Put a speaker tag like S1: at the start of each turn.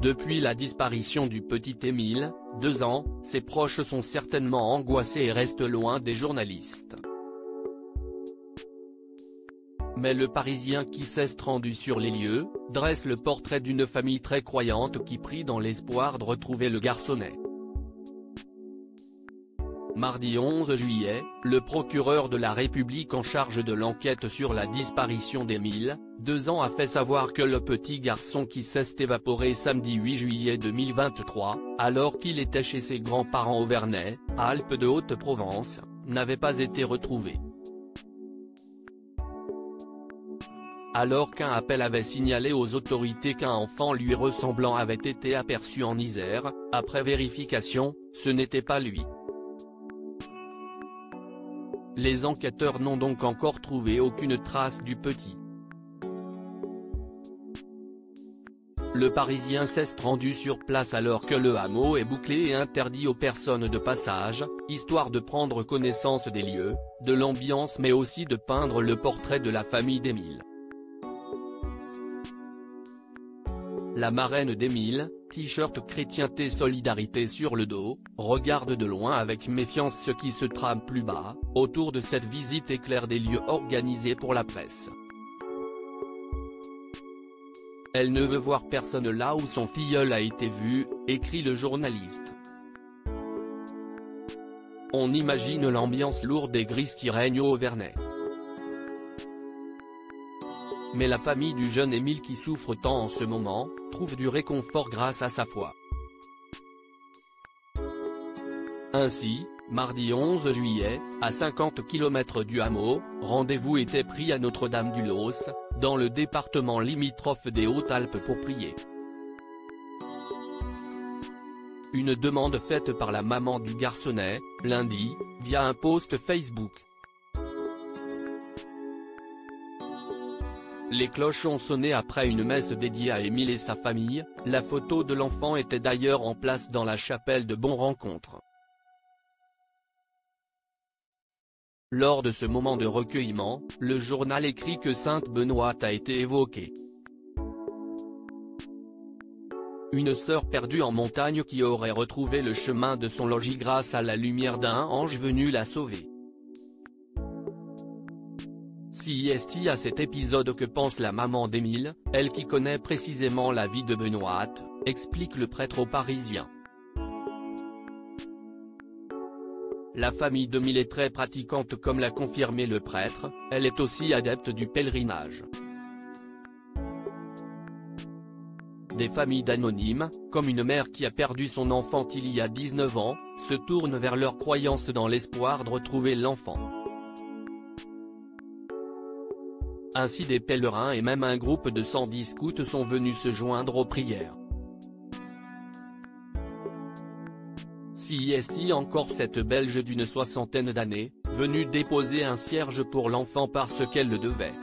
S1: Depuis la disparition du petit Émile, 2 ans, ses proches sont certainement angoissés et restent loin des journalistes. Mais le Parisien qui s'est rendu sur les lieux, dresse le portrait d'une famille très croyante qui prie dans l'espoir de retrouver le garçonnet. Mardi 11 juillet, le procureur de la République en charge de l'enquête sur la disparition d'Émile, 2 ans a fait savoir que le petit garçon qui s'est évaporé samedi 8 juillet 2023, alors qu'il était chez ses grands-parents au Vernet, Alpes de Haute-Provence, n'avait pas été retrouvé. Alors qu'un appel avait signalé aux autorités qu'un enfant lui ressemblant avait été aperçu en Isère, après vérification, ce n'était pas lui. Les enquêteurs n'ont donc encore trouvé aucune trace du petit. Le Parisien s'est rendu sur place alors que le hameau est bouclé et interdit aux personnes de passage, histoire de prendre connaissance des lieux, de l'ambiance mais aussi de peindre le portrait de la famille d'Émile. La marraine d'Émile, t-shirt chrétienté solidarité sur le dos, regarde de loin avec méfiance ce qui se trame plus bas, autour de cette visite éclair des lieux organisés pour la presse. Elle ne veut voir personne là où son filleul a été vu, écrit le journaliste. On imagine l'ambiance lourde et grise qui règne au Vernet. Mais la famille du jeune Émile qui souffre tant en ce moment, trouve du réconfort grâce à sa foi. Ainsi, mardi 11 juillet, à 50 km du hameau, rendez-vous était pris à Notre-Dame-du-Los, dans le département limitrophe des Hautes-Alpes pour prier. Une demande faite par la maman du garçonnet, lundi, via un post Facebook. Les cloches ont sonné après une messe dédiée à Émile et sa famille, la photo de l'enfant était d'ailleurs en place dans la chapelle de Bon Rencontre. Lors de ce moment de recueillement, le journal écrit que Sainte Benoîte a été évoquée. Une sœur perdue en montagne qui aurait retrouvé le chemin de son logis grâce à la lumière d'un ange venu la sauver. Si est à cet épisode que pense la maman d'Émile, elle qui connaît précisément la vie de Benoîte, explique le prêtre au Parisien. La famille d'Émile est très pratiquante comme l'a confirmé le prêtre, elle est aussi adepte du pèlerinage. Des familles d'anonymes, comme une mère qui a perdu son enfant il y a 19 ans, se tournent vers leur croyance dans l'espoir de retrouver l'enfant. Ainsi des pèlerins et même un groupe de 110 scouts sont venus se joindre aux prières. Si est encore cette Belge d'une 60aine d'années, venue déposer un cierge pour l'enfant parce qu'elle le devait.